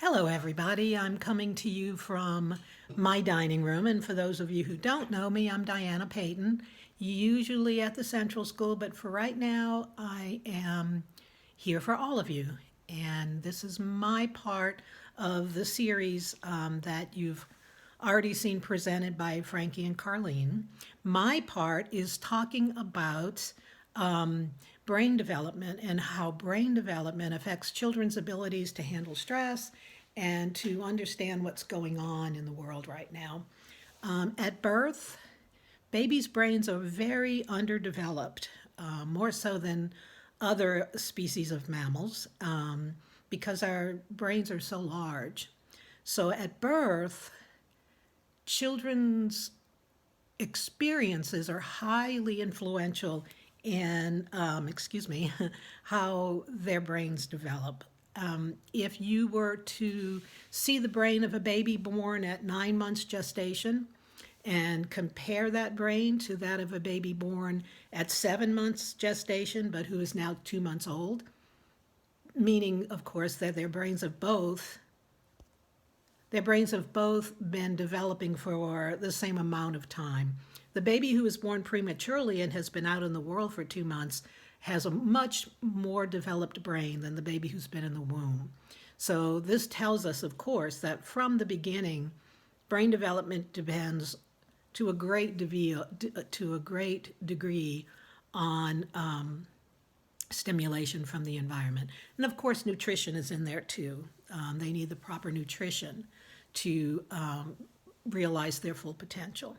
Hello, everybody. I'm coming to you from my dining room. And for those of you who don't know me, I'm Diana Peyton, usually at the Central School, but for right now, I am here for all of you. And this is my part of the series that you've already seen presented by Frankie and Carlene. My part is talking about brain development and how brain development affects children's abilities to handle stress and to understand what's going on in the world right now. At birth, babies' brains are very underdeveloped, more so than other species of mammals, because our brains are so large. So at birth, children's experiences are highly influential in, how their brains develop. If you were to see the brain of a baby born at 9 months gestation and compare that brain to that of a baby born at 7 months gestation, but who is now 2 months old, meaning, of course, that their brains have both been developing for the same amount of time. The baby who was born prematurely and has been out in the world for 2 months has a much more developed brain than the baby who's been in the womb. So this tells us, of course, that from the beginning, brain development depends to a great degree on stimulation from the environment. And of course, nutrition is in there too. They need the proper nutrition to realize their full potential.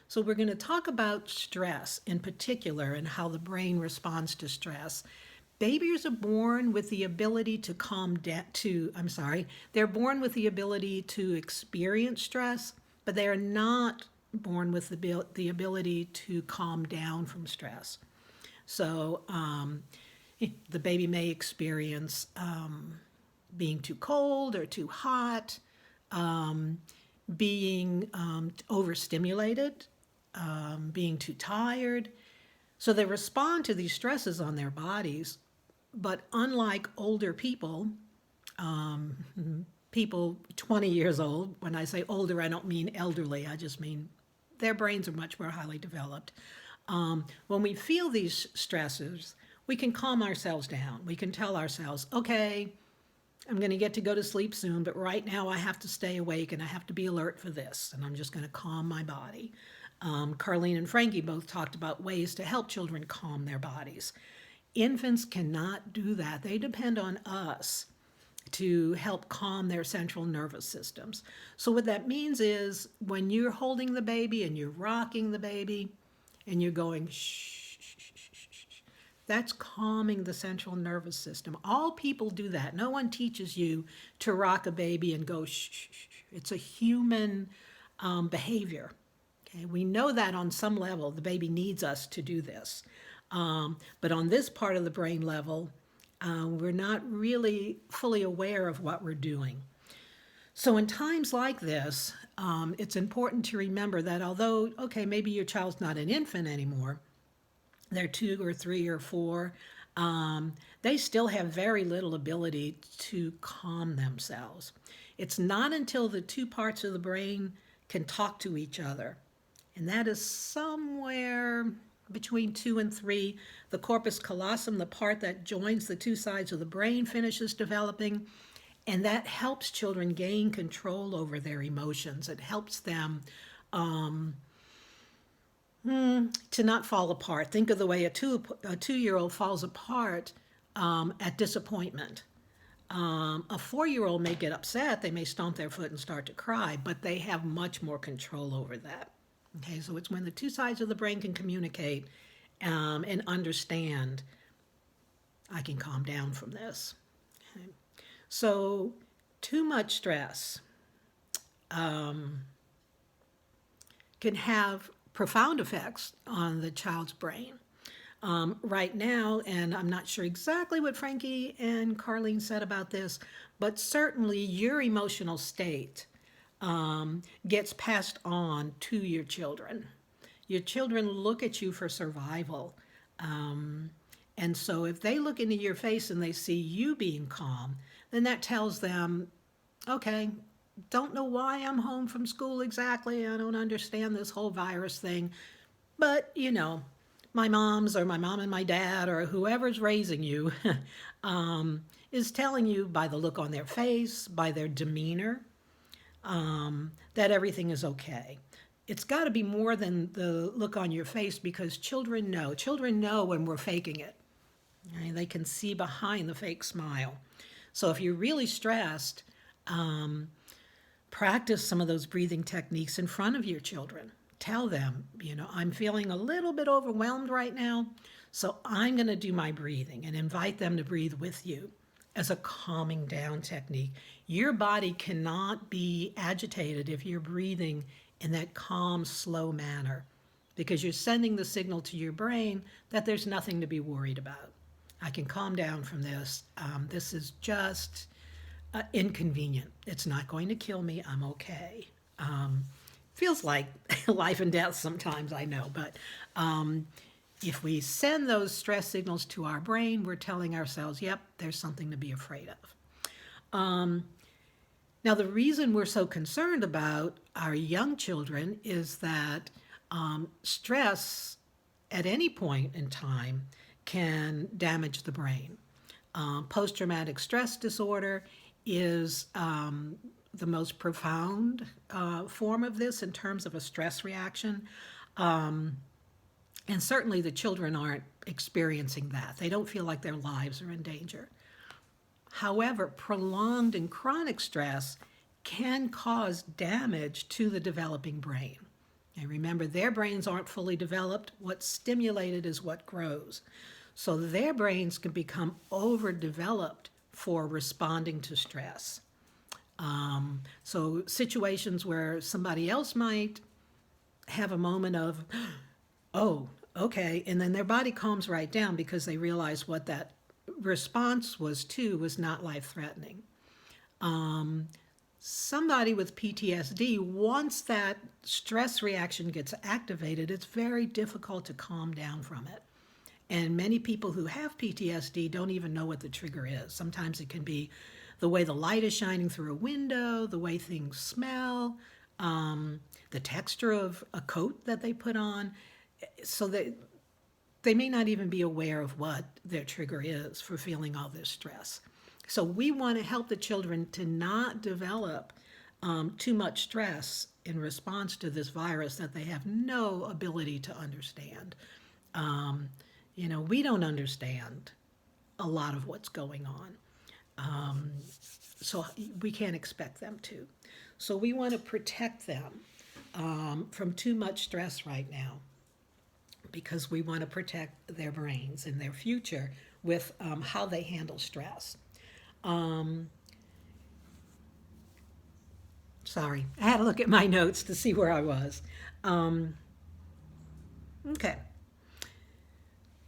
So we're going to talk about stress in particular and how the brain responds to stress. Babies are born with the ability to they're born with the ability to experience stress, but they are not born with the ability to calm down from stress. So the baby may experience being too cold or too hot, being overstimulated, being too tired. So they respond to these stresses on their bodies, but unlike older people, people 20 years old, when I say older, I don't mean elderly, I just mean their brains are much more highly developed. When we feel these stressors, we can calm ourselves down. We can tell ourselves, okay, I'm going to get to go to sleep soon, but right now I have to stay awake and I have to be alert for this, and I'm just going to calm my body. Carlene and Frankie both talked about ways to help children calm their bodies. Infants cannot do that. They depend on us to help calm their central nervous systems. So what that means is when you're holding the baby and you're rocking the baby and you're going shh, shh, shh, shh, shh, that's calming the central nervous system. All people do that. No one teaches you to rock a baby and go shh, shh, shh. It's a human behavior. Okay? We know that on some level the baby needs us to do this. But on this part of the brain level, we're not really fully aware of what we're doing. So in times like this, it's important to remember that although, okay, maybe your child's not an infant anymore, they're 2 or 3 or 4, they still have very little ability to calm themselves. It's not until the two parts of the brain can talk to each other, and that is somewhere between 2 and 3. The corpus callosum, the part that joins the two sides of the brain, finishes developing, and that helps children gain control over their emotions. It helps them to not fall apart. Think of the way a two-year-old falls apart at disappointment. A 4-year-old may get upset, they may stomp their foot and start to cry, but they have much more control over that. Okay, so it's when the two sides of the brain can communicate and understand, I can calm down from this. Okay. So too much stress can have profound effects on the child's brain. Right now, and I'm not sure exactly what Frankie and Carlene said about this, but certainly your emotional state gets passed on to your children. Your children look at you for survival. And so if they look into your face and they see you being calm, then that tells them Okay, don't know why I'm home from school exactly. I don't understand this whole virus thing. But, my mom's or my mom and my dad or whoever's raising you is telling you by the look on their face, by their demeanor, that everything is okay. It's got to be more than the look on your face because children know. Children know when we're faking it. Okay? They can see behind the fake smile. So if you're really stressed, practice some of those breathing techniques in front of your children. Tell them, I'm feeling a little bit overwhelmed right now, so I'm going to do my breathing and invite them to breathe with you as a calming down technique. Your body cannot be agitated if you're breathing in that calm, slow manner because you're sending the signal to your brain that there's nothing to be worried about. I can calm down from this. This is just inconvenient. It's not going to kill me. I'm okay. Feels like life and death sometimes, I know, but if we send those stress signals to our brain, we're telling ourselves, yep, there's something to be afraid of. Now, the reason we're so concerned about our young children is that stress at any point in time can damage the brain. Post-traumatic stress disorder is the most profound form of this in terms of a stress reaction. And certainly the children aren't experiencing that. They don't feel like their lives are in danger. However, prolonged and chronic stress can cause damage to the developing brain. And remember, their brains aren't fully developed. What's stimulated is what grows. So their brains can become overdeveloped for responding to stress. So situations where somebody else might have a moment of, oh, okay, and then their body calms right down because they realize what that response was not life-threatening. Somebody with PTSD, once that stress reaction gets activated, it's very difficult to calm down from it. And many people who have PTSD don't even know what the trigger is. Sometimes it can be the way the light is shining through a window, the way things smell, the texture of a coat that they put on. So that they may not even be aware of what their trigger is for feeling all this stress. So we want to help the children to not develop too much stress in response to this virus that they have no ability to understand. We don't understand a lot of what's going on. So we can't expect them to. So we want to protect them from too much stress right now because we want to protect their brains and their future with how they handle stress. Sorry, I had to look at my notes to see where I was. Okay.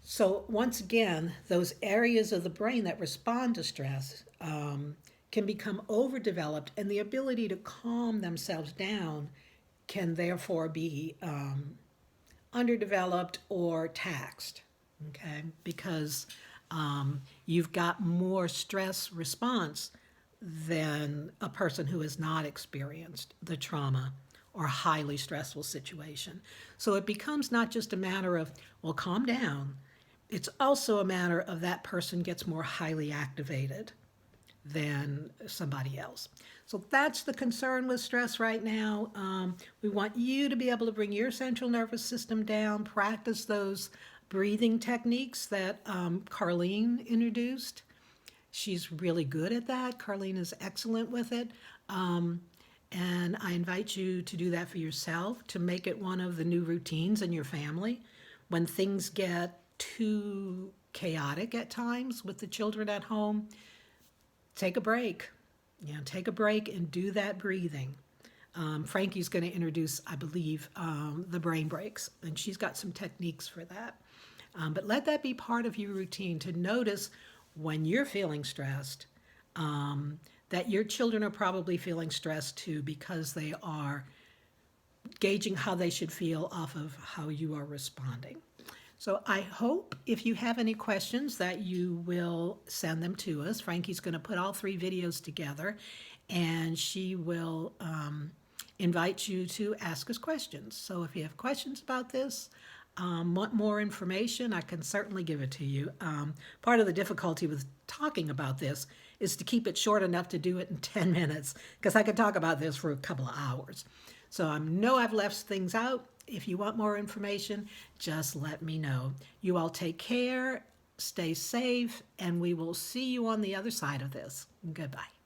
So once again, those areas of the brain that respond to stress can become overdeveloped, and the ability to calm themselves down can therefore be underdeveloped or taxed, okay? Because you've got more stress response than a person who has not experienced the trauma or highly stressful situation. So it becomes not just a matter of, well, calm down. It's also a matter of that person gets more highly activated than somebody else. So that's the concern with stress right now. We want you to be able to bring your central nervous system down, practice those breathing techniques that Carlene introduced. She's really good at that. Carlene is excellent with it. And I invite you to do that for yourself, to make it one of the new routines in your family. When things get too chaotic at times with the children at home, take a break. Take a break and do that breathing. Frankie's going to introduce, I believe, the brain breaks, and she's got some techniques for that. But let that be part of your routine, to notice when you're feeling stressed, that your children are probably feeling stressed too, because they are gauging how they should feel off of how you are responding. So I hope if you have any questions that you will send them to us. Frankie's going to put all 3 videos together, and she will invite you to ask us questions. So if you have questions about this, want more information, I can certainly give it to you. Part of the difficulty with talking about this is to keep it short enough to do it in 10 minutes, because I could talk about this for a couple of hours. So I know I've left things out. If you want more information, just let me know. You all take care, stay safe, and we will see you on the other side of this. Goodbye.